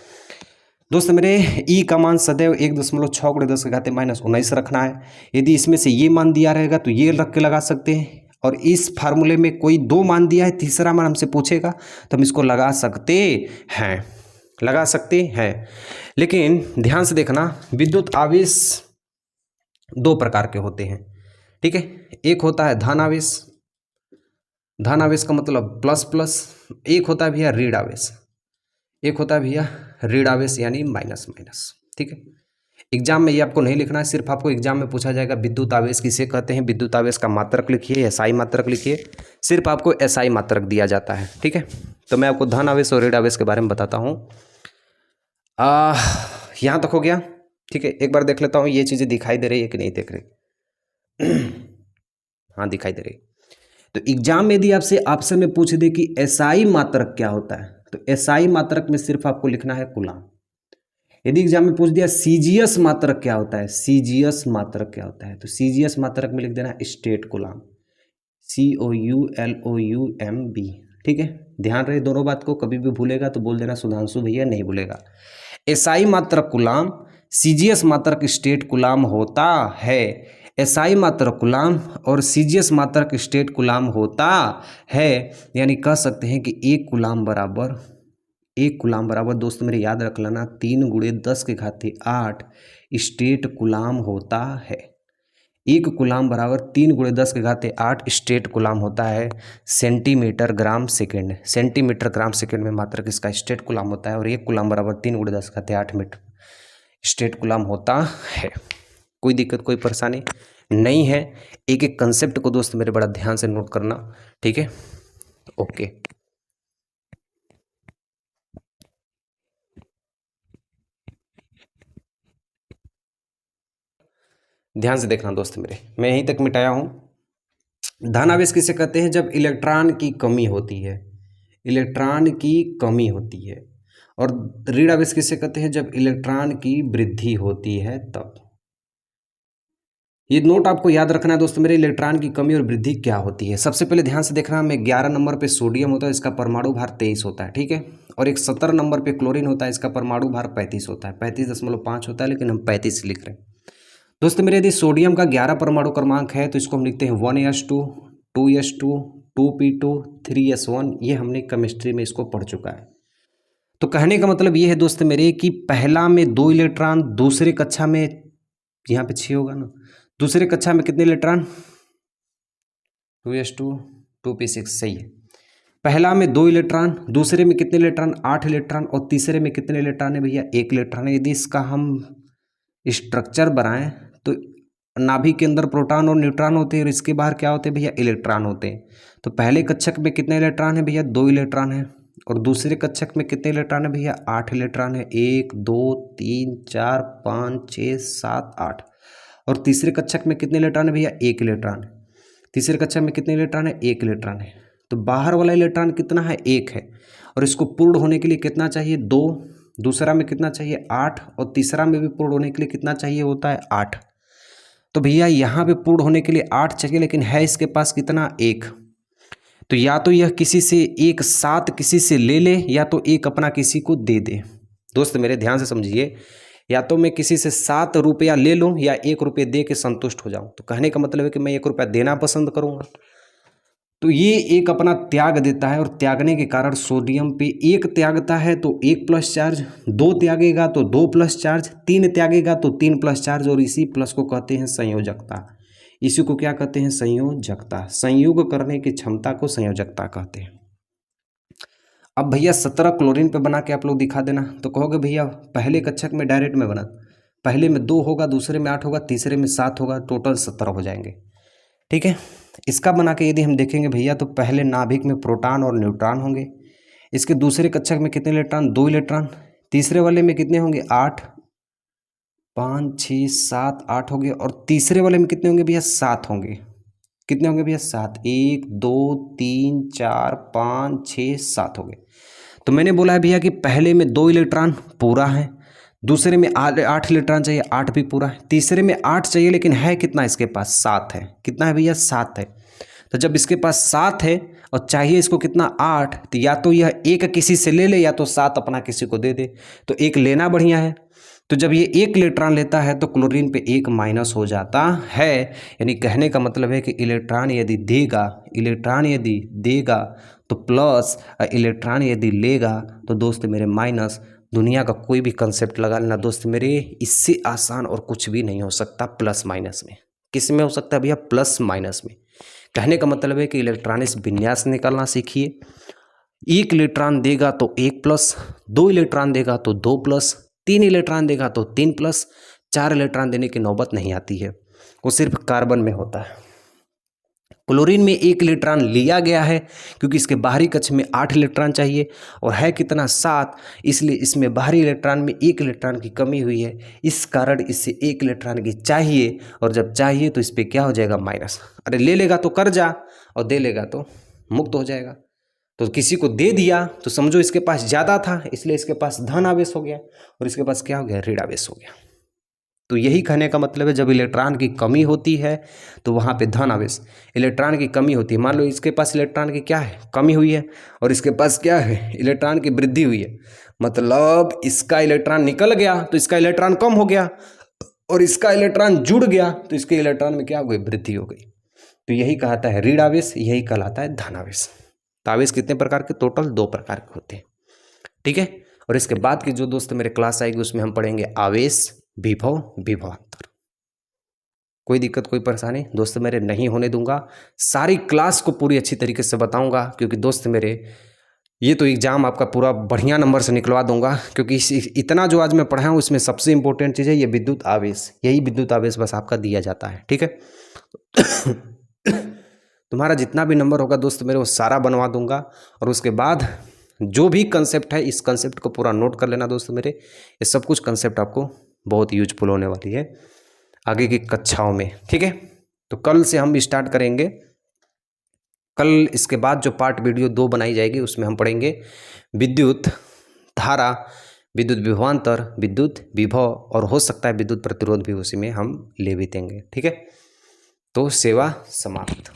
दोस्त मेरे। E का मान सदैव 1.6 × 10⁻⁻19 रखना है। यदि इसमें से ये मान दिया रहेगा तो ये रख के लगा सकते हैं, और इस फार्मूले में कोई दो मान दिया है, तीसरा मान हमसे पूछेगा तो हम इसको लगा सकते हैं, लगा सकते हैं। लेकिन ध्यान से देखना, विद्युत आवेश दो प्रकार के होते हैं, ठीक है। एक होता है धन आवेश, धन आवेश का मतलब प्लस प्लस। एक होता है भैया ऋण आवेश, एक होता है भैया ऋण आवेश यानी माइनस माइनस, ठीक है। एग्जाम में ये आपको नहीं लिखना है, सिर्फ आपको एग्जाम में पूछा जाएगा विद्युत आवेश किसे कहते हैं, विद्युत आवेश का मात्रक लिखिए, SI मात्रक लिखिए, सिर्फ आपको SI मात्रक दिया जाता है, ठीक है। तो मैं आपको धन आवेश और ऋण आवेश के बारे में बताता हूँ। यहाँ तक हो गया, ठीक है। एक बार देख लेता हूँ ये चीज़ें दिखाई दे रही है कि नहीं देख रही। हाँ दिखाई दे रही। तो एग्जाम में यदि आपसे ऑप्शन में पूछ दे कि एसआई मात्रक क्या होता है, तो एसआई मात्रक में सिर्फ आपको लिखना है कूलाम। यदि एग्जाम में पूछ दिया सीजीएस मात्रक क्या होता है, सीजीएस मात्रक क्या होता है, तो सीजीएस मात्रक में लिख देना स्टेट कूलाम, COULOUMB। ठीक है, ध्यान रहे दोनों बात को, कभी भी भूलेगा तो बोल देना सुधांशु भैया नहीं भूलेगा। एसआई मात्रक कूलाम, सीजीएस मात्रक स्टेट कूलाम होता है। एसआई मात्रक कूलाम और सीजीएस मात्रक स्टेट कूलाम होता है, यानी कह सकते हैं कि एक कूलाम बराबर दोस्त मेरे याद रख लेना 3×10⁸ स्टेट कूलाम होता है। एक कूलाम बराबर 3×10⁸ स्टेट कूलाम होता है centimetre gram second. Centimetre gram second में मात्रक इसका स्टेट कूलाम होता है, और एक कूलाम बराबर 3×10⁸ मीटर स्टेट कूलाम होता है। कोई दिक्कत कोई परेशानी नहीं है। एक एक कंसेप्ट को दोस्त मेरे बड़ा ध्यान से नोट करना, ठीक है, ओके। ध्यान से देखना दोस्त मेरे, मैं यहीं तक मिटाया हूँ। धनावेश किसे कहते हैं, जब इलेक्ट्रॉन की कमी होती है, इलेक्ट्रॉन की कमी होती है। और ऋणावेश किसे कहते हैं, जब इलेक्ट्रॉन की वृद्धि होती है तब। ये नोट आपको याद रखना है दोस्त मेरे, इलेक्ट्रॉन की कमी और वृद्धि क्या होती है। सबसे पहले ध्यान से देखना, में 11 नंबर पे सोडियम होता है, इसका परमाणु भार 23 होता है, ठीक है। और एक 17 नंबर पे क्लोरीन होता है, इसका परमाणु भार 35 होता है, 35.5 होता है, लेकिन हम 35 लिख रहे हैं दोस्त मेरे। यदि सोडियम का 11 परमाणु क्रमांक है तो इसको हम लिखते हैं 1s2, 2s2, 2p2, 3s1। ये हमने केमिस्ट्री में इसको पढ़ चुका है। तो कहने का मतलब ये है दोस्त मेरे कि पहला में 2 इलेक्ट्रॉन, दूसरे कक्षा में यहाँ पे 6 होगा ना, दूसरे कक्षा में कितने इलेक्ट्रॉन, 2s2, 2p6, सही है। पहला में 2 इलेक्ट्रॉन, दूसरे में कितने इलेक्ट्रॉन, 8 इलेक्ट्रॉन, और तीसरे में कितने इलेक्ट्रॉन है भैया, 1 इलेक्ट्रॉन है। यदि इसका हम स्ट्रक्चर बनाएं तो नाभिक के अंदर प्रोटॉन और न्यूट्रॉन होते हैं, और इसके बाहर क्या होते हैं भैया, इलेक्ट्रॉन होते हैं। तो पहले कक्षक में कितने इलेक्ट्रॉन है भैया, 2 इलेक्ट्रॉन है। और दूसरे कक्षक में कितने इलेक्ट्रॉन है भैया, 8 इलेक्ट्रॉन है। 1 2 3 4 5 6 7 8। और तीसरे कक्षक में कितने इलेक्ट्रॉन है भैया, 1 इलेक्ट्रॉन है। तीसरे कक्षक में कितने इलेक्ट्रॉन है, 1 इलेक्ट्रॉन है। तो बाहर वाला इलेक्ट्रॉन कितना है, 1 है। और इसको पूर्ण होने के लिए कितना चाहिए, 2। दूसरा में कितना चाहिए, 8। और तीसरा में भी पूर्ण होने के लिए कितना चाहिए होता है, 8। तो भैया यहाँ पे पूर्ण होने के लिए 8 चाहिए, लेकिन है इसके पास कितना, 1। तो या तो यह किसी से एक साथ किसी से ले ले, या तो एक अपना किसी को दे दे। दोस्त मेरे ध्यान से समझिए, या तो मैं किसी से 7 रुपया ले लूँ या 1 रुपये दे के संतुष्ट हो जाऊँ। तो कहने का मतलब है कि मैं 1 रुपया देना पसंद करूँगा। तो ये एक अपना त्याग देता है, और त्यागने के कारण सोडियम पे 1 त्यागता है तो 1 प्लस चार्ज, 2 त्यागेगा तो 2 प्लस चार्ज, 3 त्यागेगा तो 3 प्लस चार्ज, और इसी प्लस को कहते हैं संयोजकता। इसी को क्या कहते हैं, संयोजकता। संयोग करने की क्षमता को संयोजकता कहते हैं। अब भैया 17 क्लोरीन पे बना के आप लोग दिखा देना। तो कहोगे भैया पहले कक्षक में डायरेक्ट में बना, पहले में 2 होगा, दूसरे में 8 होगा, तीसरे में 7 होगा, टोटल 17 हो जाएंगे, ठीक है। इसका बना के यदि हम देखेंगे भैया, तो पहले नाभिक में प्रोटॉन और न्यूट्रॉन होंगे। इसके दूसरे कक्षक में कितने इलेक्ट्रॉन, 2 इलेक्ट्रॉन। तीसरे वाले में कितने होंगे, 8, 5 6 7 8 होंगे। और तीसरे वाले में कितने होंगे भैया, 7 होंगे। कितने होंगे भैया, 7। 1 2 3 4 5 6 7 हो गए। तो मैंने बोला है भैया कि पहले में 2 इलेक्ट्रॉन पूरा है, दूसरे में 8 इलेक्ट्रॉन चाहिए, 8 भी पूरा है। तीसरे में 8 चाहिए, लेकिन है कितना इसके पास, 7 है। कितना है भैया, 7 है। तो जब इसके पास 7 है और चाहिए इसको कितना, 8, तो या तो यह 1 किसी से ले ले, या तो 7 अपना किसी को दे दे। तो 1 लेना बढ़िया है। तो जब ये 1 इलेक्ट्रॉन लेता है तो क्लोरीन पे 1 माइनस हो जाता है। यानी कहने का मतलब है कि इलेक्ट्रॉन यदि देगा तो प्लस, इलेक्ट्रॉन यदि लेगा तो दोस्त मेरे माइनस। दुनिया का कोई भी कंसेप्ट लगा लेना दोस्त मेरे, इससे आसान और कुछ भी नहीं हो सकता प्लस माइनस में। किस में हो सकता है भैया, प्लस माइनस में। कहने का मतलब है कि इलेक्ट्रॉनिक्स विन्यास निकालना सीखिए। 1 इलेक्ट्रॉन देगा तो 1 प्लस, 2 इलेक्ट्रॉन देगा तो 2 प्लस, 3 इलेक्ट्रॉन देगा तो 3 प्लस, 4 इलेक्ट्रॉन देने की नौबत नहीं आती है, वो सिर्फ कार्बन में होता है। क्लोरीन में 1 इलेक्ट्रॉन लिया गया है क्योंकि इसके बाहरी कक्ष में 8 इलेक्ट्रॉन चाहिए और है कितना 7, इसलिए इसमें बाहरी इलेक्ट्रॉन में 1 इलेक्ट्रॉन की कमी हुई है, इस कारण इससे 1 इलेक्ट्रॉन की चाहिए और जब चाहिए तो इस पर क्या हो जाएगा माइनस। अरे ले लेगा तो कर्जा और दे लेगा तो मुक्त हो जाएगा। तो किसी को दे दिया तो समझो इसके पास ज़्यादा था इसलिए इसके पास धन आवेश हो गया और इसके पास क्या हो गया ऋण आवेश हो गया। तो यही कहने का मतलब है जब इलेक्ट्रॉन की कमी होती है तो वहाँ पे धन आवेश, इलेक्ट्रॉन की कमी होती है। मान लो इसके पास इलेक्ट्रॉन की क्या है कमी हुई है और इसके पास क्या है इलेक्ट्रॉन की वृद्धि हुई है, मतलब इसका इलेक्ट्रॉन निकल गया तो इसका इलेक्ट्रॉन कम हो गया और इसका इलेक्ट्रॉन जुड़ गया तो इसके इलेक्ट्रॉन में क्या हो गई वृद्धि हो गई। तो यही कहता है ऋण आवेश, यही कहलाता है धन आवेश। तो आवेश कितने प्रकार के, टोटल 2 प्रकार के होते हैं, ठीक है। और इसके बाद की जो दोस्त मेरे क्लास आएगी उसमें हम पढ़ेंगे आवेश, विभव, विभवांतर। कोई दिक्कत कोई परेशानी दोस्त मेरे नहीं होने दूंगा, सारी क्लास को पूरी अच्छी तरीके से बताऊंगा क्योंकि दोस्त मेरे ये तो एग्जाम आपका पूरा बढ़िया नंबर से निकलवा दूंगा क्योंकि इतना जो आज मैं पढ़ा हूँ इसमें सबसे इंपॉर्टेंट चीज़ है ये विद्युत आवेश, यही विद्युत आवेश बस आपका दिया जाता है, ठीक है। तुम्हारा जितना भी नंबर होगा दोस्त मेरे वो सारा बनवा दूंगा और उसके बाद जो भी कंसेप्ट है इस कंसेप्ट को पूरा नोट कर लेना दोस्त मेरे, ये सब कुछ कंसेप्ट आपको बहुत यूजफुल होने वाली है आगे की कक्षाओं में, ठीक है। तो कल से हम स्टार्ट करेंगे, कल इसके बाद जो पार्ट वीडियो 2 बनाई जाएगी उसमें हम पढ़ेंगे विद्युत धारा, विद्युत विभवांतर, विद्युत विभव और हो सकता है विद्युत प्रतिरोध भी उसी में हम ले भी देंगे, ठीक है। तो सेवा समाप्त।